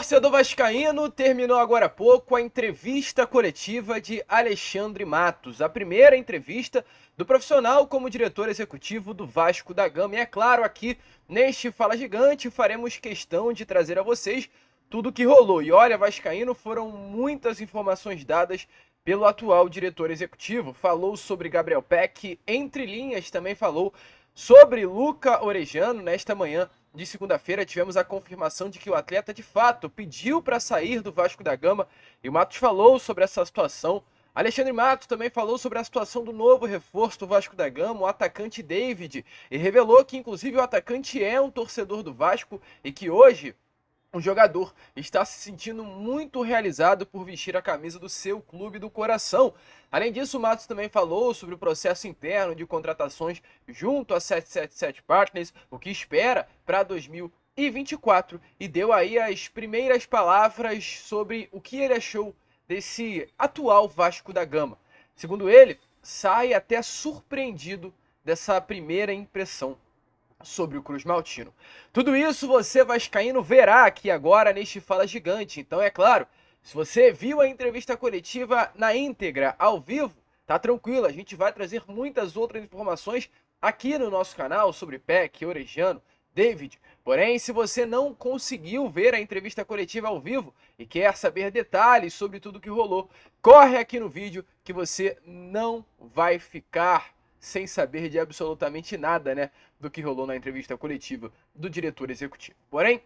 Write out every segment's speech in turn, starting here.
Torcedor vascaíno, terminou agora há pouco a entrevista coletiva de Alexandre Matos, a primeira entrevista do profissional como diretor executivo do Vasco da Gama. E é claro, aqui neste Fala Gigante faremos questão de trazer a vocês tudo o que rolou. E olha, vascaíno, foram muitas informações dadas pelo atual diretor executivo. Falou sobre Gabriel Peck, entre linhas também falou sobre Luca Orejano. Nesta manhã de segunda-feira tivemos a confirmação de que o atleta de fato pediu para sair do Vasco da Gama e o Matos falou sobre essa situação. Alexandre Matos também falou sobre a situação do novo reforço do Vasco da Gama, o atacante David, e revelou que inclusive o atacante é um torcedor do Vasco e que hoje o jogador está se sentindo muito realizado por vestir a camisa do seu clube do coração. Além disso, o Matos também falou sobre o processo interno de contratações junto a 777 Partners, o que espera para 2024, e deu aí as primeiras palavras sobre o que ele achou desse atual Vasco da Gama. Segundo ele, sai até surpreendido dessa primeira impressão sobre o Cruz Maltino. Tudo isso você vascaíno verá aqui agora neste Fala Gigante. Então é claro, se você viu a entrevista coletiva na íntegra, ao vivo, tá tranquilo, a gente vai trazer muitas outras informações aqui no nosso canal sobre Peck, Orejano, David. Porém, se você não conseguiu ver a entrevista coletiva ao vivo e quer saber detalhes sobre tudo que rolou, corre aqui no vídeo que você não vai ficar sem saber de absolutamente nada, né, do que rolou na entrevista coletiva do diretor executivo. Porém,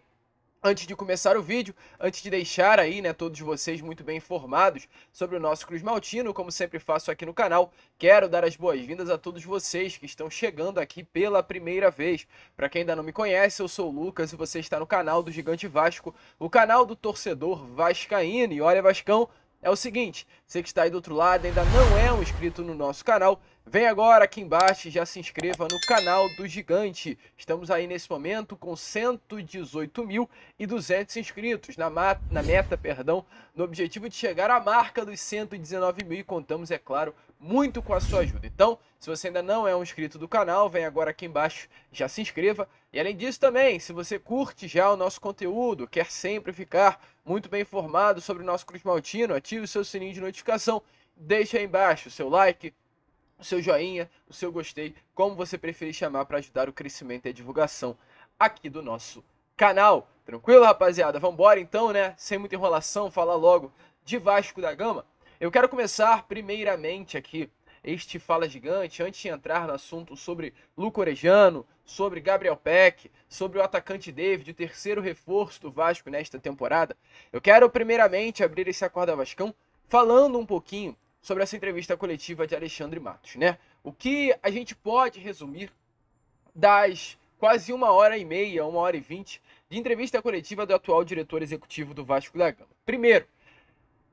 antes de começar o vídeo, antes de deixar aí, né, todos vocês muito bem informados sobre o nosso Cruz Maltino, como sempre faço aqui no canal, quero dar as boas-vindas a todos vocês que estão chegando aqui pela primeira vez. Para quem ainda não me conhece, eu sou o Lucas e você está no canal do Gigante Vasco, o canal do torcedor vascaíno. E olha, Vascão, é o seguinte, você que está aí do outro lado ainda não é um inscrito no nosso canal, vem agora aqui embaixo e já se inscreva no canal do Gigante. Estamos aí nesse momento com 118.200 inscritos, na meta, no objetivo de chegar à marca dos 119 mil, e contamos, é claro, muito com a sua ajuda. Então, se você ainda não é um inscrito do canal, vem agora aqui embaixo, já se inscreva. E além disso também, se você curte já o nosso conteúdo, quer sempre ficar muito bem informado sobre o nosso Cruz Maltino, ative o seu sininho de notificação, deixa aí embaixo o seu like, o seu joinha, o seu gostei, como você preferir chamar, para ajudar o crescimento e a divulgação aqui do nosso canal. Tranquilo, rapaziada? Vambora então, né? Sem muita enrolação, falar logo de Vasco da Gama. Eu quero começar primeiramente aqui este Fala Gigante, antes de entrar no assunto sobre Luca Orejano, sobre Gabriel Peck, sobre o atacante David, o terceiro reforço do Vasco nesta temporada. Eu quero primeiramente abrir esse Acorda Vascão falando um pouquinho sobre essa entrevista coletiva de Alexandre Matos, né? O que a gente pode resumir das quase 1h30, 1h20 de entrevista coletiva do atual diretor executivo do Vasco da Gama. Primeiro,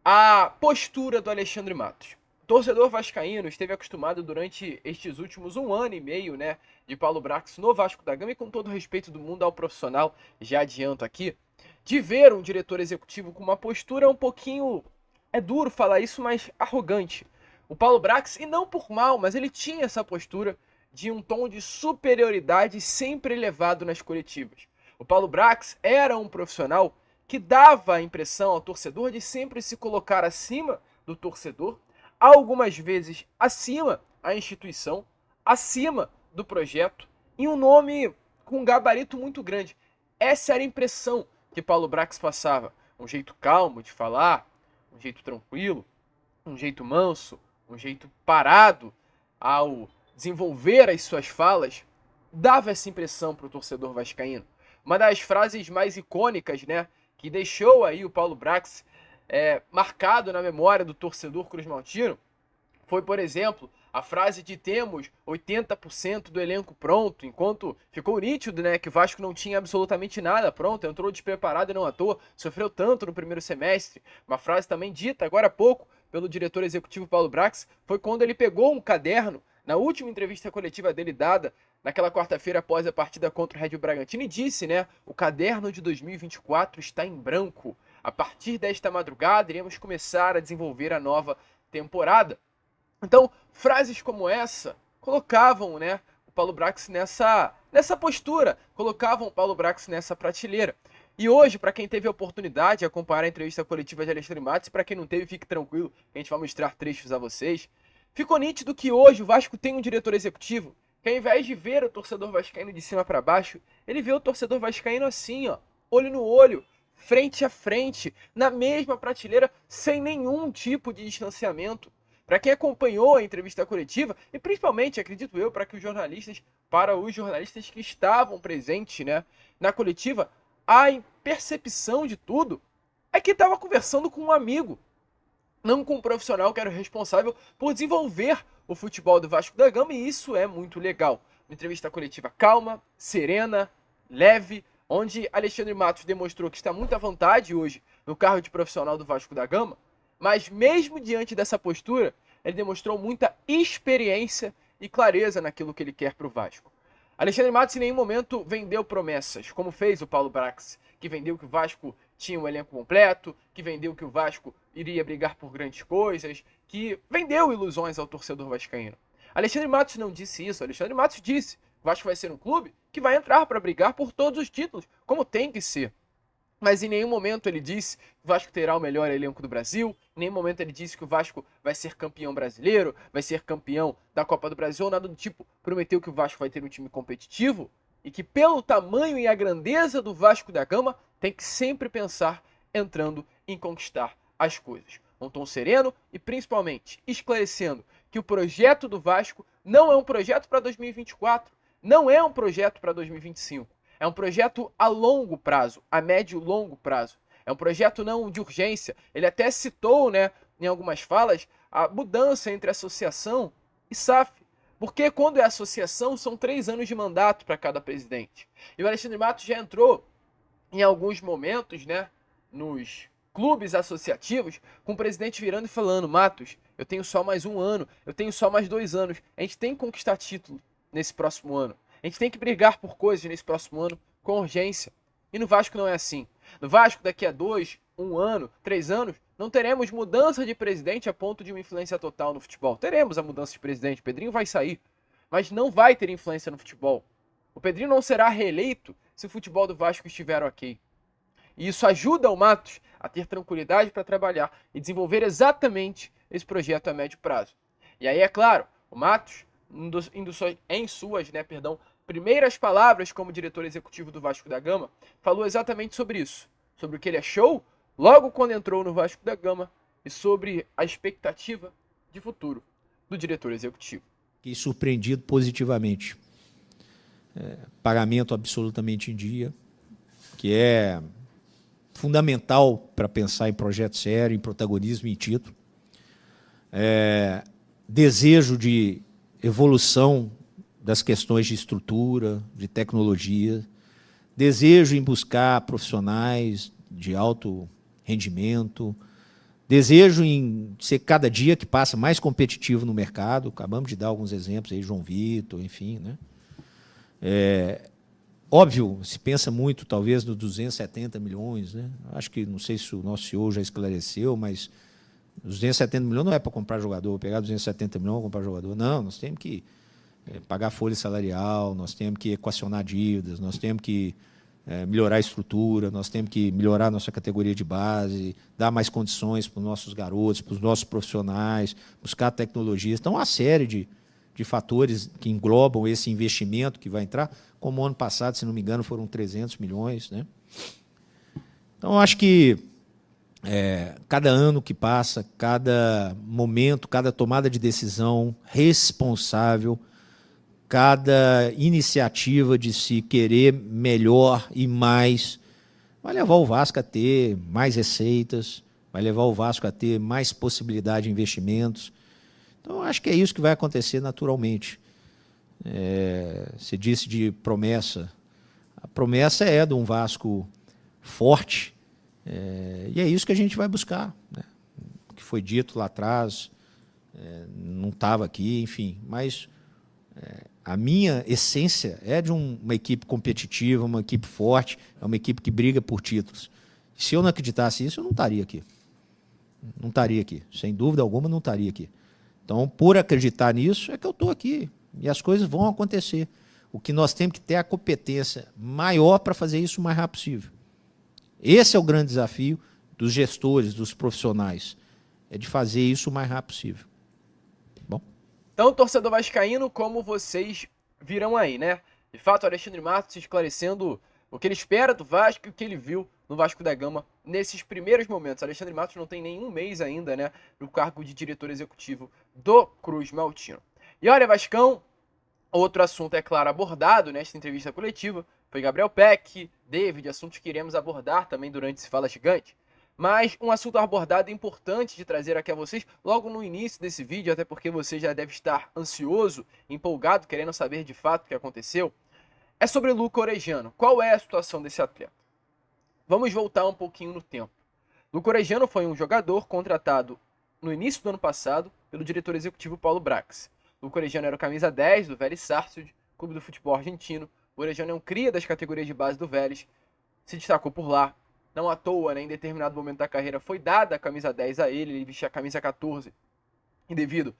a postura do Alexandre Matos. O torcedor vascaíno esteve acostumado durante estes últimos 1 ano e meio, né, de Paulo Brax no Vasco da Gama, e com todo o respeito do mundo ao profissional, já adianto aqui, de ver um diretor executivo com uma postura um pouquinho, é duro falar isso, mas arrogante. O Paulo Brax, e não por mal, mas ele tinha essa postura de um tom de superioridade sempre elevado nas coletivas. O Paulo Brax era um profissional que dava a impressão ao torcedor de sempre se colocar acima do torcedor, algumas vezes acima a instituição, acima do projeto, e um nome com um gabarito muito grande. Essa era a impressão que Paulo Brax passava. Um jeito calmo de falar, um jeito tranquilo, um jeito manso, um jeito parado ao desenvolver as suas falas, dava essa impressão para o torcedor vascaíno. Uma das frases mais icônicas, né, que deixou aí o Paulo Brax marcado na memória do torcedor cruzmaltino, foi, por exemplo, a frase de temos 80% do elenco pronto, enquanto ficou nítido, né, que o Vasco não tinha absolutamente nada pronto, entrou despreparado e não à toa, sofreu tanto no primeiro semestre. Uma frase também dita agora há pouco pelo diretor executivo Paulo Brax, foi quando ele pegou um caderno, na última entrevista coletiva dele dada, naquela quarta-feira após a partida contra o Red Bull Bragantino, e disse, né, o caderno de 2024 está em branco. A partir desta madrugada, iremos começar a desenvolver a nova temporada. Então, frases como essa colocavam, né, o Paulo Brax nessa postura, colocavam o Paulo Brax nessa prateleira. E hoje, para quem teve a oportunidade de acompanhar a entrevista coletiva de Alexandre Matos, e para quem não teve, fique tranquilo, que a gente vai mostrar trechos a vocês, ficou nítido que hoje o Vasco tem um diretor executivo que, ao invés de ver o torcedor vascaíno de cima para baixo, ele vê o torcedor vascaíno assim, ó, olho no olho, frente a frente, na mesma prateleira, sem nenhum tipo de distanciamento. Para quem acompanhou a entrevista coletiva, e principalmente, acredito eu, para os jornalistas que estavam presentes, né, na coletiva, a percepção de tudo é que estava conversando com um amigo, não com um profissional que era o responsável por desenvolver o futebol do Vasco da Gama, e isso é muito legal. Uma entrevista coletiva calma, serena, leve, onde Alexandre Matos demonstrou que está muito à vontade hoje no cargo de profissional do Vasco da Gama, mas mesmo diante dessa postura, ele demonstrou muita experiência e clareza naquilo que ele quer para o Vasco. Alexandre Matos em nenhum momento vendeu promessas, como fez o Paulo Brax, que vendeu que o Vasco tinha um elenco completo, que vendeu que o Vasco iria brigar por grandes coisas, que vendeu ilusões ao torcedor vascaíno. Alexandre Matos não disse isso. Alexandre Matos disse que o Vasco vai ser um clube que vai entrar para brigar por todos os títulos, como tem que ser. Mas em nenhum momento ele disse que o Vasco terá o melhor elenco do Brasil, em nenhum momento ele disse que o Vasco vai ser campeão brasileiro, vai ser campeão da Copa do Brasil, ou nada do tipo. Prometeu que o Vasco vai ter um time competitivo e que, pelo tamanho e a grandeza do Vasco da Gama, tem que sempre pensar entrando em conquistar as coisas. Um tom sereno e, principalmente, esclarecendo que o projeto do Vasco não é um projeto para 2024, não é um projeto para 2025. É um projeto a longo prazo, a médio e longo prazo. É um projeto não de urgência. Ele até citou, né, em algumas falas, a mudança entre associação e SAF. Porque quando é associação, são 3 anos de mandato para cada presidente. E o Alexandre Matos já entrou em alguns momentos, né, nos clubes associativos, com o presidente virando e falando: Matos, eu tenho só mais 1 ano, eu tenho só mais 2 anos. A gente tem que conquistar título nesse próximo ano. A gente tem que brigar por coisas nesse próximo ano com urgência. E no Vasco não é assim. No Vasco, daqui a 2, 1 ano, 3 anos, não teremos mudança de presidente a ponto de uma influência total no futebol. Teremos a mudança de presidente, o Pedrinho vai sair, mas não vai ter influência no futebol. O Pedrinho não será reeleito se o futebol do Vasco estiver ok. E isso ajuda o Matos a ter tranquilidade para trabalhar e desenvolver exatamente esse projeto a médio prazo. E aí, é claro, o Matos, em suas primeiras palavras como diretor executivo do Vasco da Gama, falou exatamente sobre isso, sobre o que ele achou logo quando entrou no Vasco da Gama e sobre a expectativa de futuro do diretor executivo. E surpreendido positivamente. Pagamento absolutamente em dia, que é fundamental para pensar em projeto sério, em protagonismo e em título. Desejo de evolução das questões de estrutura, de tecnologia, desejo em buscar profissionais de alto rendimento, desejo em ser cada dia que passa mais competitivo no mercado. Acabamos de dar alguns exemplos aí, João Vitor, enfim, né? Óbvio, se pensa muito, talvez, nos 270 milhões, né? Acho que, não sei se o nosso CEO já esclareceu, mas 270 milhões não é para comprar jogador, pegar 270 milhões para comprar jogador. Não, nós temos que pagar folha salarial, nós temos que equacionar dívidas, nós temos que melhorar a estrutura, nós temos que melhorar a nossa categoria de base, dar mais condições para os nossos garotos, para os nossos profissionais, buscar tecnologias. Então, uma série de fatores que englobam esse investimento que vai entrar, como ano passado, se não me engano, foram 300 milhões. Né? Então, acho que cada ano que passa, cada momento, cada tomada de decisão responsável, cada iniciativa de se querer melhor e mais, vai levar o Vasco a ter mais receitas, vai levar o Vasco a ter mais possibilidade de investimentos. Então, acho que é isso que vai acontecer naturalmente. Se disse de promessa. A promessa é de um Vasco forte, e é isso que a gente vai buscar. Né? O que foi dito lá atrás, não estava aqui, enfim, mas a minha essência é de uma equipe competitiva, uma equipe forte, é uma equipe que briga por títulos. Se eu não acreditasse nisso, eu não estaria aqui. Não estaria aqui. Sem dúvida alguma, não estaria aqui. Então, por acreditar nisso, é que eu estou aqui. E as coisas vão acontecer. O que nós temos que ter é a competência maior para fazer isso o mais rápido possível. Esse é o grande desafio dos gestores, dos profissionais, é de fazer isso o mais rápido possível. Bom. Então, torcedor vascaíno, como vocês viram aí, né? De fato, o Alexandre Matos esclarecendo o que ele espera do Vasco e o que ele viu no Vasco da Gama nesses primeiros momentos. Alexandre Matos não tem nenhum mês ainda, né, no cargo de diretor executivo do Cruz Maltino. E olha, Vascão, outro assunto, é claro, abordado nesta entrevista coletiva foi Gabriel Peck, David, assuntos que iremos abordar também durante esse Fala Gigante. Mas um assunto abordado importante de trazer aqui a vocês logo no início desse vídeo, até porque você já deve estar ansioso, empolgado, querendo saber de fato o que aconteceu, é sobre Luca Orejano. Qual é a situação desse atleta? Vamos voltar um pouquinho no tempo. Luca Orejano foi um jogador contratado no início do ano passado pelo diretor executivo Paulo Brax. Luca Orejano era o camisa 10 do Vélez Sarsfield, clube do futebol argentino. O Orejano é um cria das categorias de base do Vélez, se destacou por lá. Não à toa, né, em determinado momento da carreira, foi dada a camisa 10 a ele vestia a camisa 14. E devido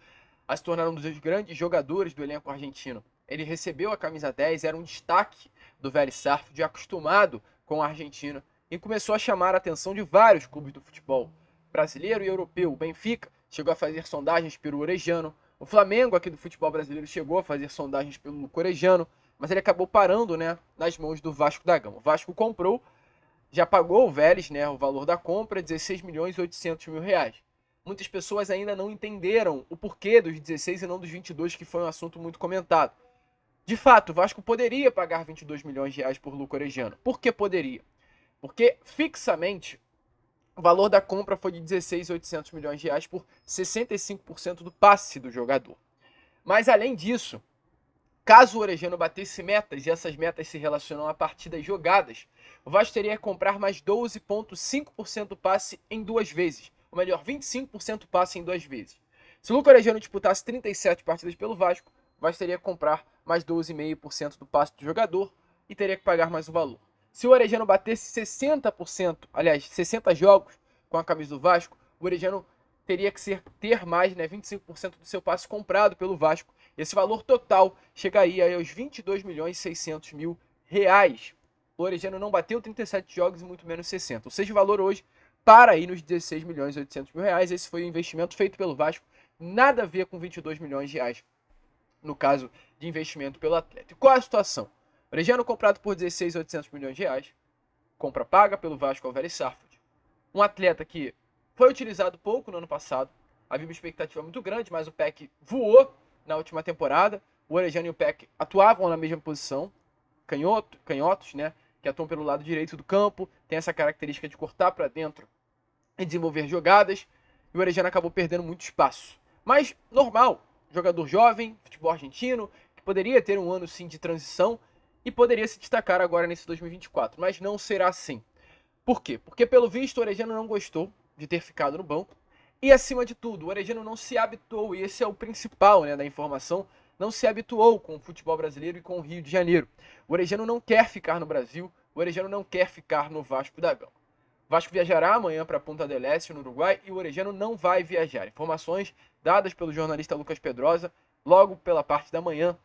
a se tornar um dos grandes jogadores do elenco argentino, ele recebeu a camisa 10, era um destaque do Vélez Sarsfield, acostumado com a Argentina, e começou a chamar a atenção de vários clubes do futebol brasileiro e europeu. O Benfica chegou a fazer sondagens pelo Orejano, o Flamengo aqui do futebol brasileiro chegou a fazer sondagens pelo Luca Orejano, mas ele acabou parando, né, nas mãos do Vasco da Gama. O Vasco comprou, já pagou o Vélez, né, o valor da compra, 16 milhões e 800 mil reais. Muitas pessoas ainda não entenderam o porquê dos 16 e não dos 22, que foi um assunto muito comentado. De fato, o Vasco poderia pagar 22 milhões de reais por Luca Orejano. Por que poderia? Porque fixamente o valor da compra foi de 16.800 milhões de reais por 65% do passe do jogador. Mas além disso, caso o Orejano batesse metas, e essas metas se relacionam a partidas jogadas, o Vasco teria que comprar mais 12,5% do passe em 2 vezes. Ou melhor, 25% do passe em 2 vezes. Se o Luca Orejano disputasse 37 partidas pelo Vasco, o Vasco teria que comprar mais 12,5% do passe do jogador e teria que pagar mais o valor. Se o Orejano batesse 60%, aliás, 60 jogos com a camisa do Vasco, o Orejano teria que ter mais, né, 25% do seu passe comprado pelo Vasco. Esse valor total chegaria aos 22 milhões e 600 mil reais. O Orejano não bateu 37 jogos e muito menos 60. Ou seja, o valor hoje para aí nos 16 milhões e 800 mil reais. Esse foi o investimento feito pelo Vasco. Nada a ver com 22 milhões de reais, no caso de investimento pelo atleta. E qual é a situação? Orejano comprado por 16.800 milhões de reais. Compra paga pelo Vasco ao Vélez Sarsfield. Um atleta que foi utilizado pouco no ano passado. Havia uma expectativa muito grande, mas o Peck voou na última temporada. O Orejano e o Peck atuavam na mesma posição. Canhotos, né? Que atuam pelo lado direito do campo. Tem essa característica de cortar para dentro e desenvolver jogadas. E o Orejano acabou perdendo muito espaço. Mas normal. Jogador jovem, futebol argentino, que poderia ter um ano sim de transição e poderia se destacar agora nesse 2024, mas não será assim. Por quê? Porque pelo visto o Orejano não gostou de ter ficado no banco e acima de tudo, o Orejano não se habituou, e esse é o principal, né, da informação, não se habituou com o futebol brasileiro e com o Rio de Janeiro. O Orejano não quer ficar no Brasil, o Orejano não quer ficar no Vasco da Gama. O Vasco viajará amanhã para Punta del Este, no Uruguai, e o Orejano não vai viajar. Informações dadas pelo jornalista Lucas Pedrosa, logo pela parte da manhã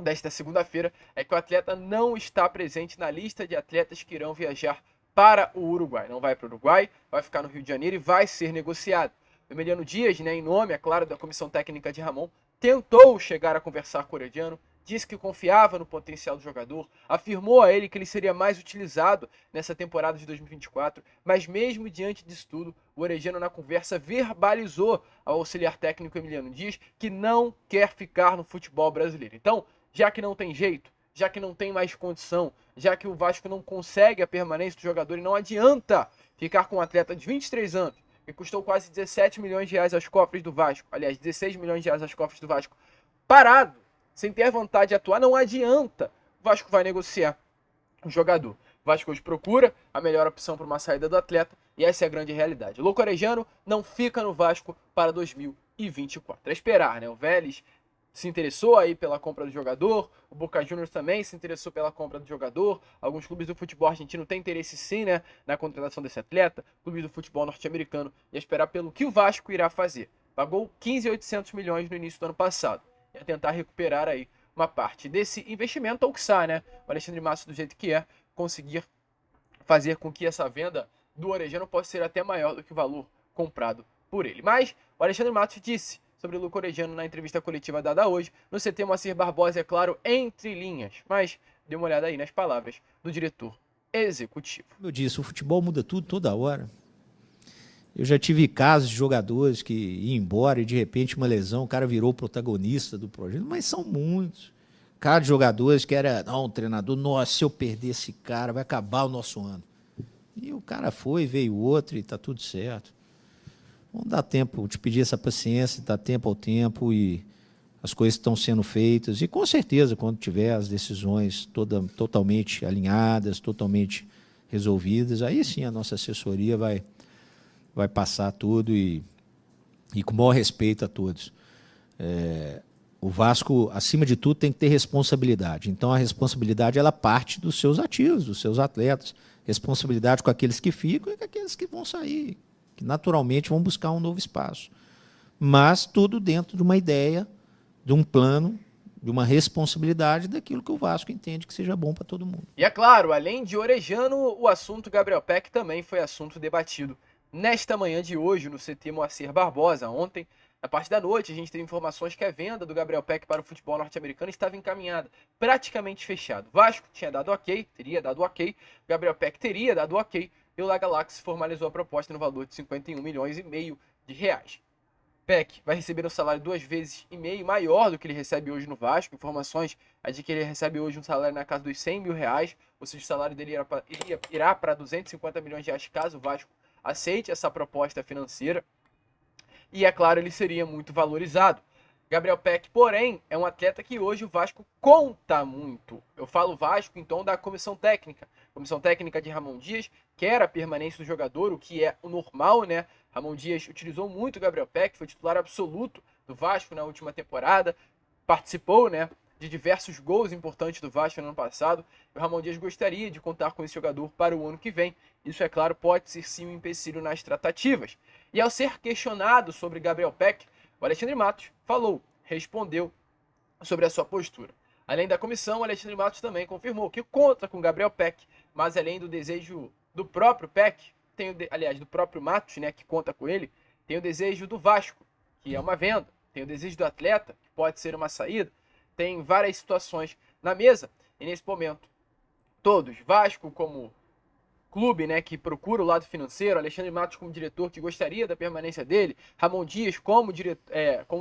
desta segunda-feira, é que o atleta não está presente na lista de atletas que irão viajar para o Uruguai. Não vai para o Uruguai, vai ficar no Rio de Janeiro e vai ser negociado. O Emiliano Dias, né, em nome, é claro, da comissão técnica de Ramon, tentou chegar a conversar com o Orejano, disse que confiava no potencial do jogador, afirmou a ele que ele seria mais utilizado nessa temporada de 2024, mas mesmo diante disso tudo, o Orejano na conversa verbalizou ao auxiliar técnico Emiliano Dias que não quer ficar no futebol brasileiro. Então, já que não tem jeito, já que não tem mais condição, já que o Vasco não consegue a permanência do jogador e não adianta ficar com um atleta de 23 anos, que custou quase 17 milhões de reais aos cofres do Vasco, aliás, 16 milhões de reais aos cofres do Vasco, parado, sem ter vontade de atuar, não adianta. O Vasco vai negociar o jogador. O Vasco hoje procura a melhor opção para uma saída do atleta e essa é a grande realidade. O Luca Orejano não fica no Vasco para 2024. É esperar, né? O Vélez se interessou aí pela compra do jogador, o Boca Juniors também se interessou pela compra do jogador, alguns clubes do futebol argentino têm interesse sim, né, na contratação desse atleta, clubes do futebol norte-americano, e esperar pelo que o Vasco irá fazer. Pagou 15.800 milhões no início do ano passado, e a tentar recuperar aí uma parte desse investimento, ou que sai, né, o Alexandre Matos do jeito que é, conseguir fazer com que essa venda do Orejano possa ser até maior do que o valor comprado por ele. Mas o Alexandre Matos disse sobre o Luca Orejano na entrevista coletiva dada hoje no CT Moacir Barbosa, é claro, entre linhas, mas dê uma olhada aí nas palavras do diretor executivo. Como eu disse, o futebol muda tudo toda hora. Eu já tive casos de jogadores que iam embora e de repente uma lesão, o cara virou protagonista do projeto, mas são muitos. Cara de jogadores que era, não, treinador, nossa, se eu perder esse cara, vai acabar o nosso ano. E o cara foi, veio outro e está tudo certo. Vamos dar tempo, te pedir essa paciência, dar tempo ao tempo e as coisas estão sendo feitas. E com certeza, quando tiver as decisões totalmente alinhadas, totalmente resolvidas, aí sim a nossa assessoria vai passar tudo e com o maior respeito a todos. O Vasco, acima de tudo, tem que ter responsabilidade. Então, a responsabilidade ela parte dos seus ativos, dos seus atletas. Responsabilidade com aqueles que ficam e com aqueles que vão sair, que naturalmente vão buscar um novo espaço. Mas tudo dentro de uma ideia, de um plano, de uma responsabilidade daquilo que o Vasco entende que seja bom para todo mundo. E é claro, além de Orejano, o assunto Gabriel Peck também foi assunto debatido nesta manhã de hoje no CT Moacir Barbosa. Ontem, na parte da noite, a gente teve informações que a venda do Gabriel Peck para o futebol norte-americano estava encaminhada, praticamente fechado. Vasco tinha dado ok, teria dado ok, Gabriel Peck teria dado ok, e o La Galaxy formalizou a proposta no valor de 51 milhões e meio de reais. Peck vai receber um salário 2,5 vezes maior do que ele recebe hoje no Vasco. Informações é de que ele recebe hoje um salário na casa dos 100 mil reais, ou seja, o salário dele irá para 250 milhões de reais caso o Vasco aceite essa proposta financeira. E, é claro, ele seria muito valorizado. Gabriel Peck, porém, é um atleta que hoje o Vasco conta muito. Eu falo Vasco, então, da comissão técnica. Comissão técnica de Ramon Dias quer a permanência do jogador, o que é o normal, né? Ramon Dias utilizou muito o Gabriel Peck, foi titular absoluto do Vasco na última temporada, participou, né, de diversos gols importantes do Vasco no ano passado. E o Ramon Dias gostaria de contar com esse jogador para o ano que vem. Isso, é claro, pode ser sim um empecilho nas tratativas. E ao ser questionado sobre Gabriel Peck, o Alexandre Matos respondeu sobre a sua postura. Além da comissão, o Alexandre Matos também confirmou que conta com Gabriel Peck, mas além do desejo do próprio Peck, do próprio Matos, né, que conta com ele, tem o desejo do Vasco, que é uma venda, tem o desejo do atleta, que pode ser uma saída, tem várias situações na mesa, e nesse momento, todos, Vasco como clube, né, que procura o lado financeiro, Alexandre Matos como diretor que gostaria da permanência dele, Ramon Dias como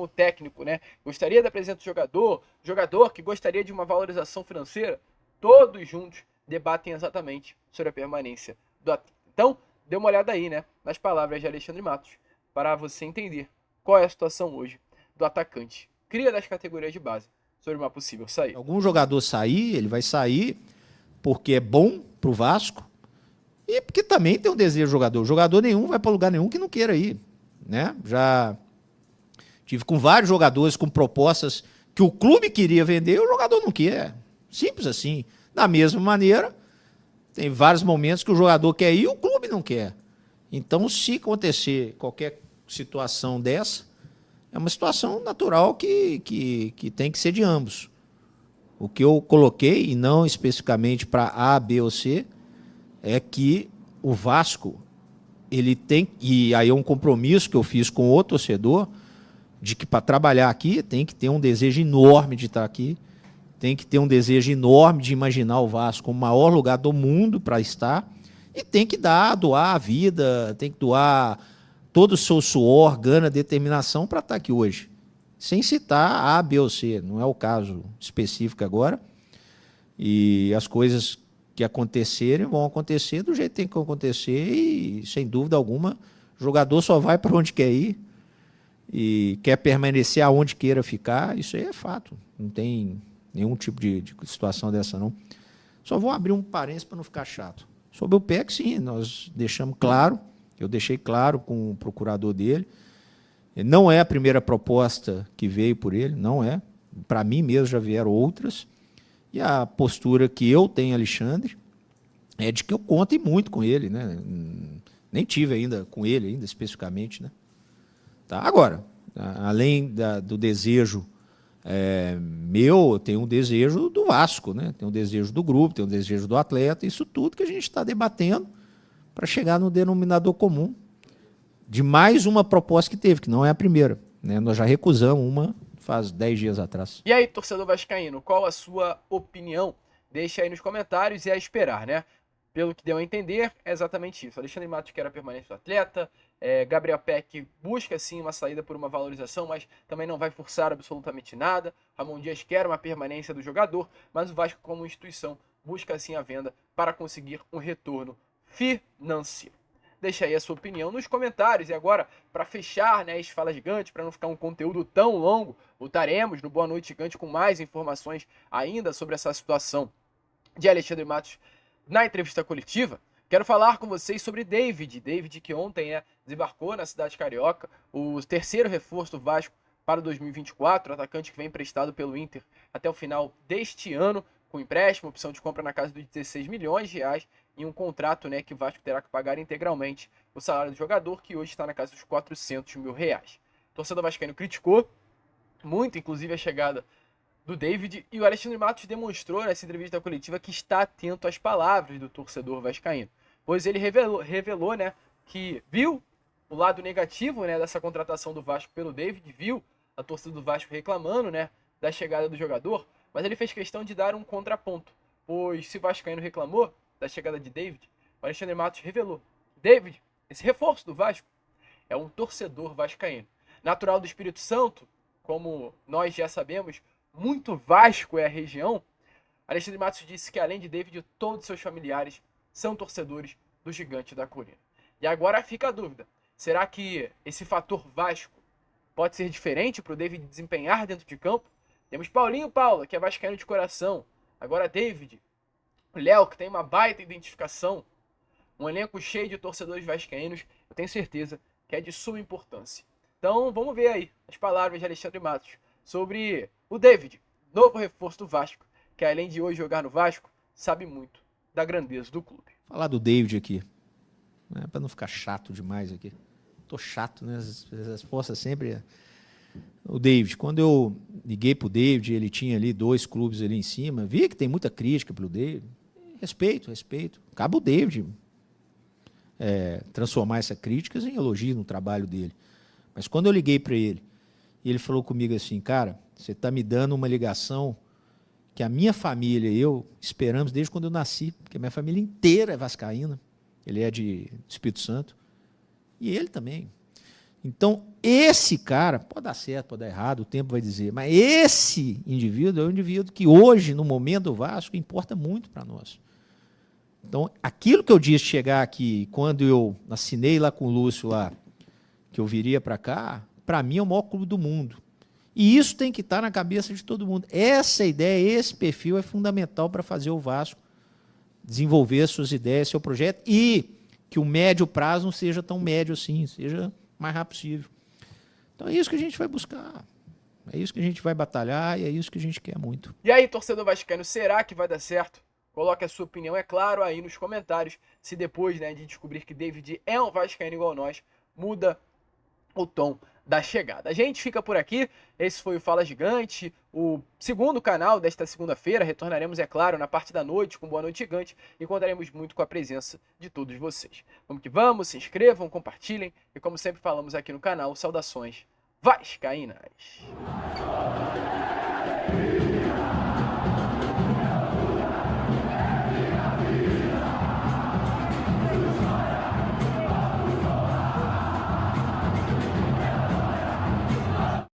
técnico, né, gostaria da presença do jogador que gostaria de uma valorização financeira, todos juntos debatem exatamente sobre a permanência do atleta. Então, dê uma olhada aí, né, nas palavras de Alexandre Matos, para você entender qual é a situação hoje do atacante, cria das categorias de base, sobre uma possível saída. Algum jogador sair, ele vai sair porque é bom para o Vasco, e porque também tem um desejo do jogador. Jogador nenhum vai para lugar nenhum que não queira ir, né? Já tive com vários jogadores com propostas que o clube queria vender e o jogador não quer. Simples assim. Da mesma maneira, tem vários momentos que o jogador quer ir e o clube não quer. Então, se acontecer qualquer situação dessa, é uma situação natural que tem que ser de ambos. O que eu coloquei, e não especificamente para A, B ou C, é que o Vasco, ele tem, e aí é um compromisso que eu fiz com o torcedor, de que para trabalhar aqui tem que ter um desejo enorme de estar aqui, tem que ter um desejo enorme de imaginar o Vasco como o maior lugar do mundo para estar, e tem que doar a vida, tem que doar todo o seu suor, gana, determinação para estar aqui hoje. Sem citar A, B ou C, não é o caso específico agora, e as coisas que acontecerem vão acontecer do jeito que tem que acontecer e, sem dúvida alguma, o jogador só vai para onde quer ir e quer permanecer aonde queira ficar. Isso aí é fato, não tem nenhum tipo de situação dessa não. Só vou abrir um parênteses para não ficar chato. Sobre o PEC, sim, nós deixamos claro, eu deixei claro com o procurador dele, não é a primeira proposta que veio por ele, não é, para mim mesmo já vieram outras. E a postura que eu tenho, Alexandre, é de que eu conto muito com ele, né? Nem tive ainda com ele, ainda especificamente, né? Tá? Agora, além do desejo Eu tenho um desejo do Vasco, né? Tenho um desejo do grupo, tenho um desejo do atleta, isso tudo que a gente está debatendo para chegar no denominador comum de mais uma proposta que teve, que não é a primeira, né? Nós já recusamos uma faz 10 dias atrás. E aí, torcedor vascaíno, qual a sua opinião? Deixa aí nos comentários e a esperar, né? Pelo que deu a entender, é exatamente isso. Alexandre Matos quer a permanência do atleta, Gabriel Peck busca sim uma saída por uma valorização, mas também não vai forçar absolutamente nada. Ramon Dias quer uma permanência do jogador, mas o Vasco como instituição busca sim a venda para conseguir um retorno financeiro. Deixa aí a sua opinião nos comentários. E agora, para fechar, né, esse Fala Gigante, para não ficar um conteúdo tão longo, voltaremos no Boa Noite Gigante com mais informações ainda sobre essa situação de Alexandre Matos na entrevista coletiva. Quero falar com vocês sobre David. David que ontem desembarcou na cidade carioca, o terceiro reforço do Vasco para 2024, atacante que vem emprestado pelo Inter até o final deste ano, com empréstimo, opção de compra na casa dos 16 milhões de reais e um contrato, né, que o Vasco terá que pagar integralmente o salário do jogador, que hoje está na casa dos 400 mil reais. O torcedor vascaíno criticou muito, inclusive, a chegada do David, e o Alexandre Matos demonstrou nessa entrevista coletiva que está atento às palavras do torcedor vascaíno, pois ele revelou, né, que viu o lado negativo, né, dessa contratação do Vasco pelo David, viu a torcida do Vasco reclamando, né, da chegada do jogador, mas ele fez questão de dar um contraponto, pois se o vascaíno reclamou da chegada de David, o Alexandre Matos revelou: David, esse reforço do Vasco, é um torcedor vascaíno, natural do Espírito Santo, como nós já sabemos, muito Vasco é a região. Alexandre Matos disse que, além de David, todos seus familiares são torcedores do Gigante da Colina. E agora fica a dúvida: será que esse fator Vasco pode ser diferente para o David desempenhar dentro de campo? Temos Paulinho Paula, que é vascaíno de coração. Agora David, o Léo, que tem uma baita identificação. Um elenco cheio de torcedores vascaínos. Eu tenho certeza que é de suma importância. Então vamos ver aí as palavras de Alexandre Matos sobre o David, novo reforço do Vasco, que além de hoje jogar no Vasco, sabe muito da grandeza do clube. Falar do David aqui, né, para não ficar chato demais aqui. Tô chato, né? As respostas sempre... O David, quando eu liguei pro David, ele tinha ali 2 clubes ali em cima, via que tem muita crítica pelo David. Respeito. Cabe o David transformar essas críticas em elogios no trabalho dele. Mas quando eu liguei para ele, e ele falou comigo assim: cara, você está me dando uma ligação que a minha família e eu esperamos desde quando eu nasci, porque a minha família inteira é vascaína, ele é de Espírito Santo, e ele também. Então, esse cara, pode dar certo, pode dar errado, o tempo vai dizer, mas esse indivíduo é um indivíduo que hoje, no momento do Vasco, importa muito para nós. Então, aquilo que eu disse chegar aqui, quando eu assinei lá com o Lúcio, lá, que eu viria para cá, para mim é o maior clube do mundo. E isso tem que estar na cabeça de todo mundo. Essa ideia, esse perfil é fundamental para fazer o Vasco desenvolver suas ideias, seu projeto, e que o médio prazo não seja tão médio assim, seja mais rápido possível. Então é isso que a gente vai buscar, é isso que a gente vai batalhar e é isso que a gente quer muito. E aí, torcedor vascaíno, será que vai dar certo? Coloque a sua opinião, é claro, aí nos comentários, se depois, né, de descobrir que David é um vascaíno igual nós, muda o tom da chegada. A gente fica por aqui, esse foi o Fala Gigante, o segundo canal desta segunda-feira. Retornaremos, é claro, na parte da noite com Boa Noite Gigante e contaremos muito com a presença de todos vocês. Vamos que vamos, se inscrevam, compartilhem e, como sempre falamos aqui no canal, saudações vascaínas.